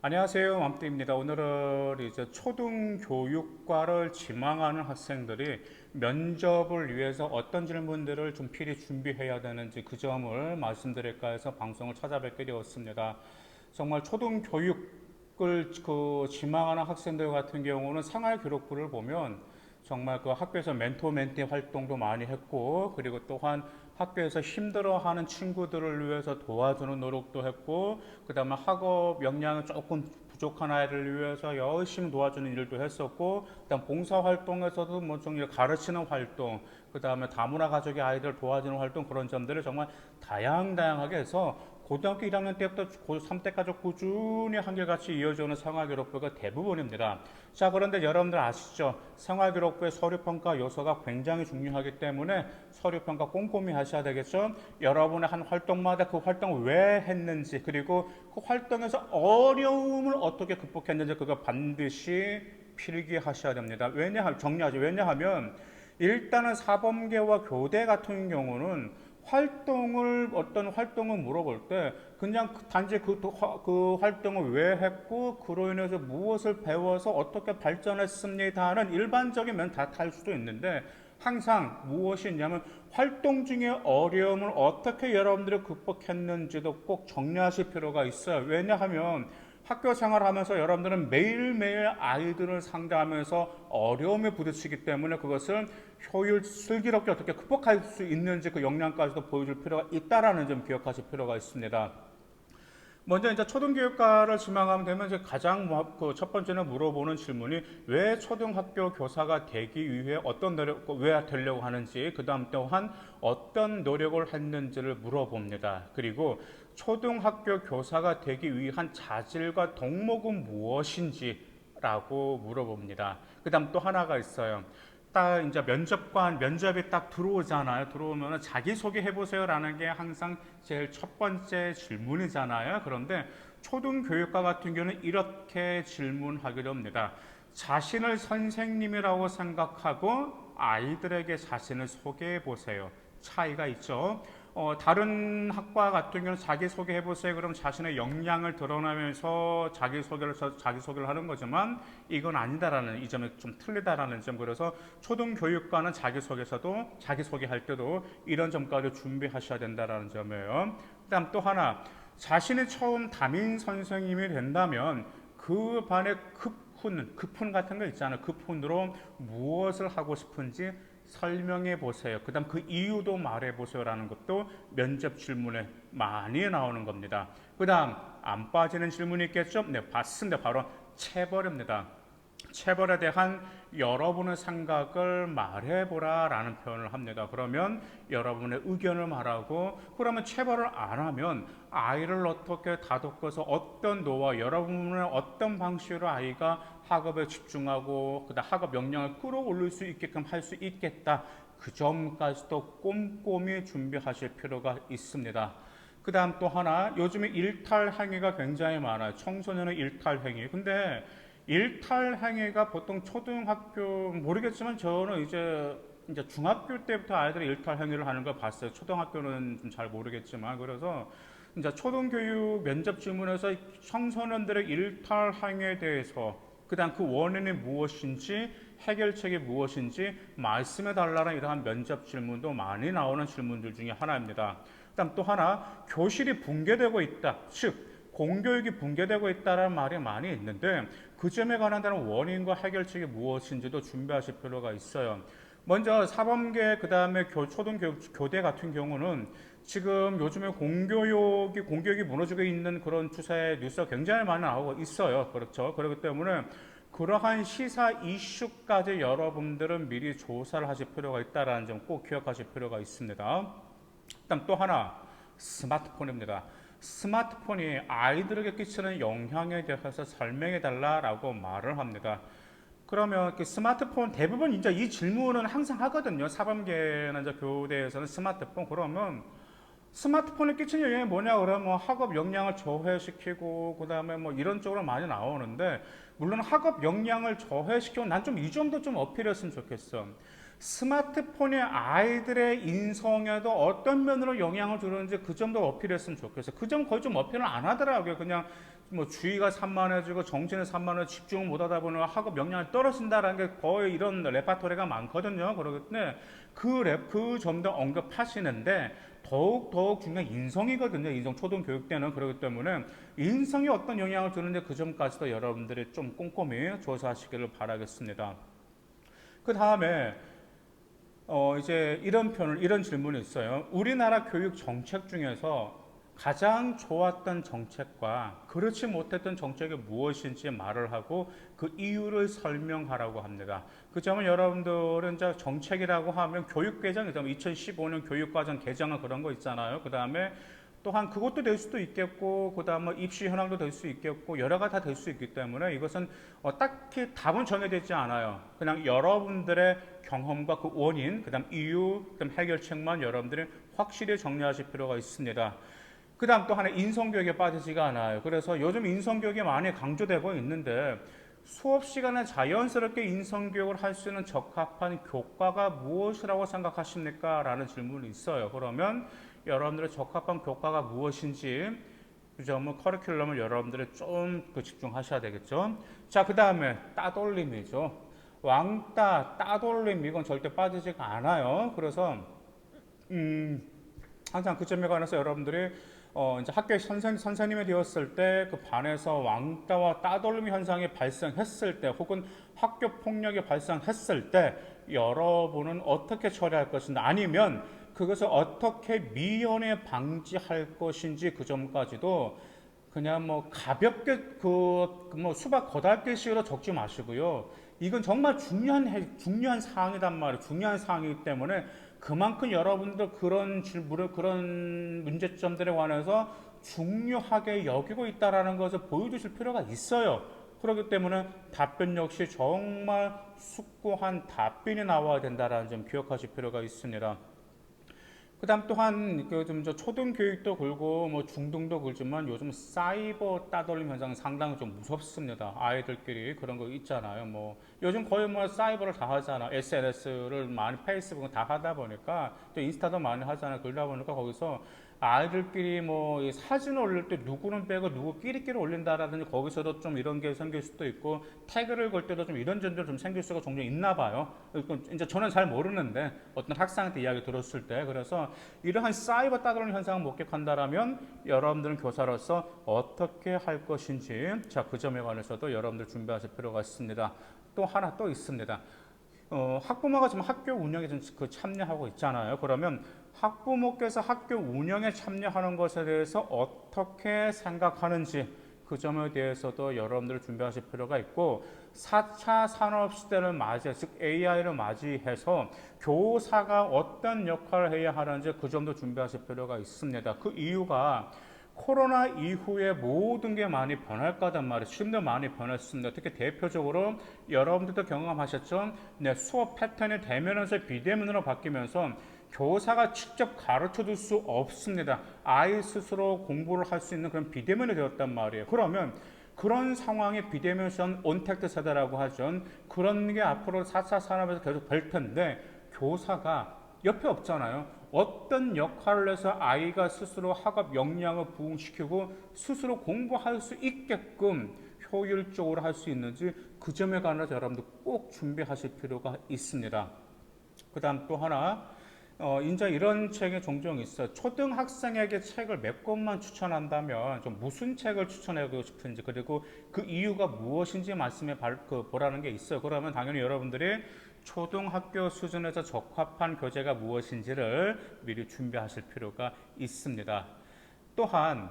안녕하세요. 맘띠입니다. 오늘은 이제 초등교육과를 지망하는 학생들이 면접을 위해서 어떤 질문들을 좀 필히 준비해야 되는지 그 점을 말씀드릴까 해서 방송을 찾아뵙게 되었습니다. 정말 초등교육을 지망하는 학생들 같은 경우는 생활기록부를 보면 정말 그 학교에서 멘토 멘티 활동도 많이 했고, 그리고 또한 학교에서 힘들어하는 친구들을 위해서 도와주는 노력도 했고, 그 다음에 학업 역량이 조금 부족한 아이를 위해서 열심히 도와주는 일도 했었고, 그다음 봉사 활동에서도 뭐 좀 가르치는 활동, 그 다음에 다문화 가족의 아이들 도와주는 활동, 그런 점들을 정말 다양하게 해서 고등학교 1학년 때부터 고3 때까지 꾸준히 한결같이 이어져오는 생활기록부가 대부분입니다. 자, 그런데 여러분들 아시죠? 생활기록부의 서류평가 요소가 굉장히 중요하기 때문에 서류평가 꼼꼼히 하셔야 되겠죠? 여러분의 한 활동마다 그 활동을 왜 했는지, 그리고 그 활동에서 어려움을 어떻게 극복했는지 그거 반드시 필기하셔야 됩니다. 정리하죠. 왜냐하면 일단은 사범계와 교대 같은 경우는 어떤 활동을 물어볼 때 그냥 단지 그 활동을 왜 했고 그로 인해서 무엇을 배워서 어떻게 발전했습니다는 일반적인 면 다 탈 수도 있는데, 항상 무엇이 있냐면 활동 중에 어려움을 어떻게 여러분들이 극복했는지도 꼭 정리하실 필요가 있어요. 왜냐하면 학교 생활하면서 여러분들은 매일매일 아이들을 상대하면서 어려움에 부딪히기 때문에 그것을 슬기롭게 어떻게 극복할 수 있는지 그 역량까지도 보여줄 필요가 있다라는 점 기억하실 필요가 있습니다. 먼저 이제 초등교육과를 지망하면 되면 이제 가장 첫 번째는 물어보는 질문이 왜 초등학교 교사가 되기 위해 어떤 노력, 왜 되려고 하는지, 그 다음 또한 어떤 노력을 했는지를 물어봅니다. 그리고 초등학교 교사가 되기 위한 자질과 덕목은 무엇인지라고 물어봅니다. 그 다음 또 하나가 있어요. 딱 이제 면접이 딱 들어오잖아요. 들어오면 자기소개 해보세요라는 게 항상 제일 첫 번째 질문이잖아요. 그런데 초등교육과 같은 경우는 이렇게 질문하기로 합니다. 자신을 선생님이라고 생각하고 아이들에게 자신을 소개해 보세요. 차이가 있죠. 다른 학과 같은 경우는 자기소개 해보세요. 그럼 자신의 역량을 드러내면서 자기소개를 하는 거지만 이건 아니다라는 이 점이 좀 틀리다라는 점. 그래서 초등교육과는 자기소개할 때도 이런 점까지 준비하셔야 된다라는 점이에요. 그다음 또 하나, 자신이 처음 담임 선생님이 된다면 그 반의 급훈 같은 거 있잖아요. 급훈으로 무엇을 하고 싶은지 설명해 보세요. 그 다음 그 이유도 말해 보세요라는 것도 면접 질문에 많이 나오는 겁니다. 그 다음 안 빠지는 질문이 있겠죠? 네, 봤습니다. 바로 체벌입니다. 체벌에 대한 여러분의 생각을 말해보라 라는 표현을 합니다. 그러면 여러분의 의견을 말하고, 그러면 체벌을 안 하면 아이를 어떻게 다독거서 어떤 노와 여러분의 어떤 방식으로 아이가 학업에 집중하고 그다음 학업 역량을 끌어올릴 수 있게끔 할 수 있겠다, 그 점까지도 꼼꼼히 준비하실 필요가 있습니다. 그 다음 또 하나, 요즘에 일탈 행위가 굉장히 많아요. 청소년의 일탈 행위. 근데 일탈 행위가 보통 초등학교 모르겠지만 저는 이제 중학교 때부터 아이들이 일탈 행위를 하는 걸 봤어요. 초등학교는 좀 잘 모르겠지만. 그래서 이제 초등교육 면접 질문에서 청소년들의 일탈 행위에 대해서 그다음 그 원인이 무엇인지 해결책이 무엇인지 말씀해 달라는 이러한 면접 질문도 많이 나오는 질문들 중에 하나입니다. 그다음 또 하나, 교실이 붕괴되고 있다. 즉 공교육이 붕괴되고 있다는 말이 많이 있는데 그 점에 관한 원인과 해결책이 무엇인지도 준비하실 필요가 있어요. 먼저 사범계, 그 다음에 초등교육 교대 같은 경우는 지금 요즘에 공교육이 무너지고 있는 그런 추세의 뉴스가 굉장히 많이 나오고 있어요. 그렇죠. 그렇기 때문에 그러한 시사 이슈까지 여러분들은 미리 조사를 하실 필요가 있다는 점 꼭 기억하실 필요가 있습니다. 그다음 또 하나, 스마트폰입니다. 스마트폰이 아이들에게 끼치는 영향에 대해서 설명해 달라라고 말을 합니다. 그러면 그 스마트폰 대부분 이제 이 질문은 항상 하거든요. 사범계나 이제 교대에서는 스마트폰, 그러면 스마트폰이 끼치는 영향이 뭐냐 그러면 뭐 학업 역량을 저해시키고 그다음에 뭐 이런 쪽으로 많이 나오는데, 물론 학업 역량을 저해시키고 난 좀 이 정도 좀 어필했으면 좋겠어. 스마트폰이 아이들의 인성에도 어떤 면으로 영향을 주는지 그 점도 어필했으면 좋겠어요. 그 점 거의 좀 어필을 안 하더라고요. 그냥 뭐 주의가 산만해지고 정신이 산만해 집중을 못하다 보니 학업 역량이 떨어진다라는 게 거의 이런 레파토리가 많거든요. 그렇기 때문에 그 점도 언급하시는데 더욱 중요한 인성이거든요. 인성 초등교육 때는. 그렇기 때문에 인성이 어떤 영향을 주는지 그 점까지도 여러분들이 좀 꼼꼼히 조사하시기를 바라겠습니다. 그 다음에 이제 이런 질문이 있어요. 우리나라 교육 정책 중에서 가장 좋았던 정책과 그렇지 못했던 정책이 무엇인지 말을 하고 그 이유를 설명하라고 합니다. 그 점은 여러분들은 이제 정책이라고 하면 교육 개정, 2015년 교육과정 개정은 그런 거 있잖아요. 그 다음에 또한 그것도 될 수도 있겠고, 그 다음에 입시 현황도 될 수 있겠고, 여러 가지 다 될 수 있기 때문에 이것은 딱히 답은 정해지지 않아요. 그냥 여러분들의 경험과 그 원인, 그 다음 이유, 그 다음 해결책만 여러분들이 확실히 정리하실 필요가 있습니다. 그 다음 또 하나 인성교육에 빠지지가 않아요. 그래서 요즘 인성교육이 많이 강조되고 있는데 수업 시간에 자연스럽게 인성교육을 할 수 있는 적합한 교과가 무엇이라고 생각하십니까? 라는 질문이 있어요. 그러면 여러분들의 적합한 교과가 무엇인지 그 점은 커리큘럼을 여러분들이 좀 집중하셔야 되겠죠. 자, 그 다음에 따돌림이죠. 왕따, 따돌림 이건 절대 빠지지가 않아요. 그래서 항상 그 점에 관해서 여러분들이 이제 학교에 선생님이 되었을 때 그 반에서 왕따와 따돌림 현상이 발생했을 때 혹은 학교 폭력이 발생했을 때 여러분은 어떻게 처리할 것인가 아니면 그것을 어떻게 미연에 방지할 것인지 그 점까지도 그냥 뭐 가볍게 뭐 수박 겉핥기식으로 적지 마시고요. 이건 정말 중요한 사항이단 말이에요. 중요한 사항이기 때문에 그만큼 여러분들 그런 문제점들에 관해서 중요하게 여기고 있다라는 것을 보여주실 필요가 있어요. 그렇기 때문에 답변 역시 정말 숙고한 답변이 나와야 된다라는 점 기억하실 필요가 있습니다. 그다음 또한 그좀 초등교육도 그렇고 뭐 중등도 그렇지만 요즘 사이버 따돌림 현상 상당히 좀 무섭습니다. 아이들끼리 그런 거 있잖아요. 뭐 요즘 거의 뭐 사이버를 다 하잖아. SNS를 많이 페이스북을 다 하다 보니까 또 인스타도 많이 하잖아요. 그러다 보니까 거기서 아이들끼리 뭐 사진 올릴 때 누구는 빼고 누구 끼리끼리 올린다라든지 거기서도 좀 이런 게 생길 수도 있고 태그를 걸 때도 좀 이런 점들 좀 생길 수가 종종 있나 봐요. 이제 저는 잘 모르는데 어떤 학생한테 이야기 들었을 때 그래서 이러한 사이버 따돌림 현상을 목격한다라면 여러분들은 교사로서 어떻게 할 것인지 그 점에 관해서도 여러분들 준비하실 필요가 있습니다. 또 하나 또 있습니다. 학부모가 지금 학교 운영에 좀 참여하고 있잖아요. 그러면 학부모께서 학교 운영에 참여하는 것에 대해서 어떻게 생각하는지 그 점에 대해서도 여러분들 준비하실 필요가 있고 4차 산업시대를 맞이해 즉 AI를 맞이해서 교사가 어떤 역할을 해야 하는지 그 점도 준비하실 필요가 있습니다. 그 이유가 코로나 이후에 모든 게 많이 변할 거단 말이에요. 지금도 많이 변했습니다. 특히 대표적으로 여러분들도 경험하셨죠? 네, 수업 패턴이 대면에서 비대면으로 바뀌면서 교사가 직접 가르쳐 줄 수 없습니다. 아이 스스로 공부를 할 수 있는 그런 비대면이 되었단 말이에요. 그러면 그런 상황에 비대면 시험 온택트 세대라고 하죠. 그런 게 앞으로 4차 산업에서 계속 될 텐데 교사가 옆에 없잖아요. 어떤 역할을 해서 아이가 스스로 학업 역량을 부흥시키고 스스로 공부할 수 있게끔 효율적으로 할 수 있는지 그 점에 관해서 여러분들 꼭 준비하실 필요가 있습니다. 그 다음 또 하나 이제 이런 책이 종종 있어요. 초등학생에게 책을 몇 권만 추천한다면 좀 무슨 책을 추천하고 싶은지 그리고 그 이유가 무엇인지 말씀해 보라는 게 있어요. 그러면 당연히 여러분들이 초등학교 수준에서 적합한 교재가 무엇인지를 미리 준비하실 필요가 있습니다. 또한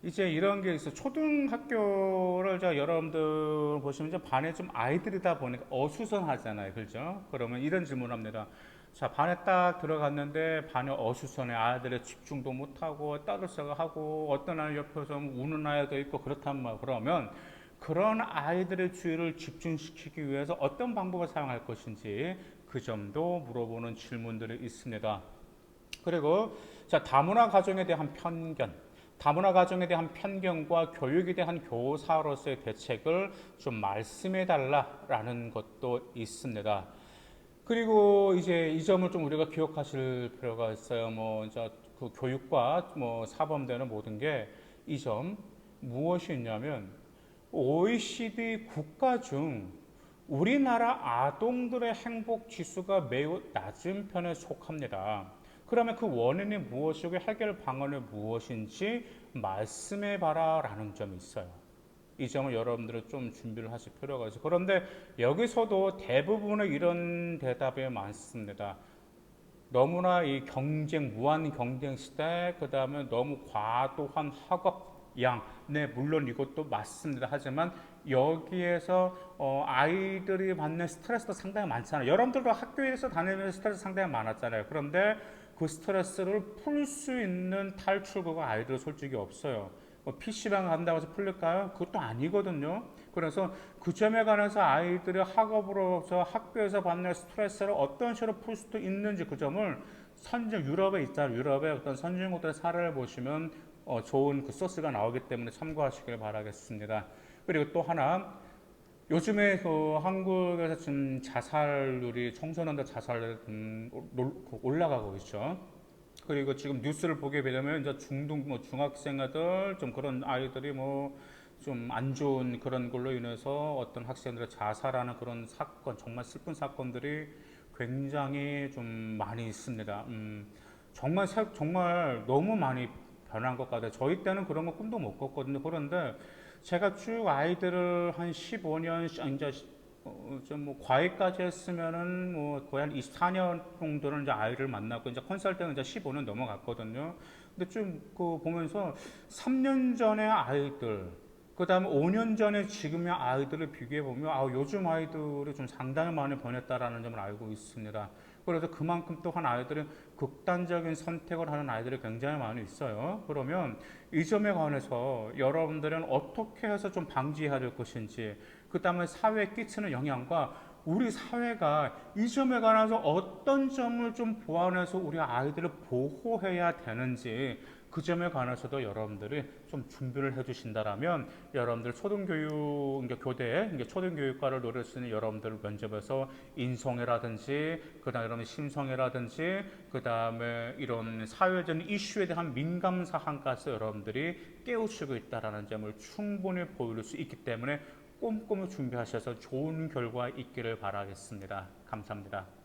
이제 이런 게 있어. 초등학교를 여러분들 보시면 이제 반에 좀 아이들이다 보니까 어수선하잖아요. 그렇죠? 그러면 이런 질문을 합니다. 자, 반에 딱 들어갔는데 반에 어수선해. 아이들의 집중도 못하고 떠들썩하고 어떤 아이 옆에서 우는 아이도 있고 그렇단 말. 그러면 그런 아이들의 주의를 집중시키기 위해서 어떤 방법을 사용할 것인지 그 점도 물어보는 질문들이 있습니다. 그리고 자, 다문화 가정에 대한 편견. 다문화 가정에 대한 편견과 교육에 대한 교사로서의 대책을 좀 말씀해 달라라는 것도 있습니다. 그리고 이제 이 점을 좀 우리가 기억하실 필요가 있어요. 뭐 이제 그 교육과 뭐 사범되는 모든 게 이 점. 무엇이 있냐면 OECD 국가 중 우리나라 아동들의 행복 지수가 매우 낮은 편에 속합니다. 그러면 그 원인이 무엇이고 해결 방안이 무엇인지 말씀해 봐라 라는 점이 있어요. 이 점을 여러분들은 좀 준비를 하실 필요가 있어요. 그런데 여기서도 대부분의 이런 대답이 많습니다. 너무나 이 경쟁, 무한 경쟁 시대, 그 다음에 너무 과도한 학업 양, 네, 물론 이것도 맞습니다. 하지만 여기에서 아이들이 받는 스트레스도 상당히 많잖아요. 여러분들도 학교에서 다니면서 스트레스 상당히 많았잖아요. 그런데 그 스트레스를 풀 수 있는 탈출구가 아이들 솔직히 없어요. 뭐 PC방 간다고 해서 풀릴까요? 그것도 아니거든요. 그래서 그 점에 관해서 아이들이 학업으로서 학교에서 받는 스트레스를 어떤 식으로 풀 수도 있는지 그 점을 유럽에 있잖아요. 유럽의 어떤 선진국들의 사례를 보시면 좋은 그 소스가 나오기 때문에 참고하시길 바라겠습니다. 그리고 또 하나, 요즘에 그 한국에서 지금 자살률이 청소년들 자살률이 올라가고 있죠. 그리고 지금 뉴스를 보게 되면 이제 중등 뭐 중학생들 좀 그런 아이들이 뭐 좀 안 좋은 그런 걸로 인해서 어떤 학생들의 자살하는 그런 사건, 정말 슬픈 사건들이 굉장히 좀 많이 있습니다. 정말 너무 많이 변한 것 같아요. 저희 때는 그런 거 꿈도 못 꿨거든요. 그런데 제가 쭉 아이들을 한 15년 이제 좀뭐 과외까지 했으면은 뭐 거의 한 24년 정도는 이제 아이를 만났고 이제 컨설팅은 이제 15년 넘어갔거든요. 근데 좀 그 보면서 3년 전의 아이들, 그 다음에 5년 전에 지금의 아이들을 비교해 보면 요즘 아이들이 좀 상당히 많이 변했다라는 점을 알고 있습니다. 그래서 그만큼 또한 아이들은 극단적인 선택을 하는 아이들이 굉장히 많이 있어요. 그러면 이 점에 관해서 여러분들은 어떻게 해서 좀 방지해야 될 것인지, 그 다음에 사회에 끼치는 영향과 우리 사회가 이 점에 관해서 어떤 점을 좀 보완해서 우리 아이들을 보호해야 되는지 그 점에 관해서도 여러분들이 좀 준비를 해주신다라면 여러분들 초등교육 교대 초등교육과를 노릴 수 있는 여러분들 면접에서 인성애라든지 그다음에 여러분 심성애라든지 그다음에 이런 사회적인 이슈에 대한 민감 사항까지 여러분들이 깨우치고 있다라는 점을 충분히 보여줄 수 있기 때문에 꼼꼼히 준비하셔서 좋은 결과 있기를 바라겠습니다. 감사합니다.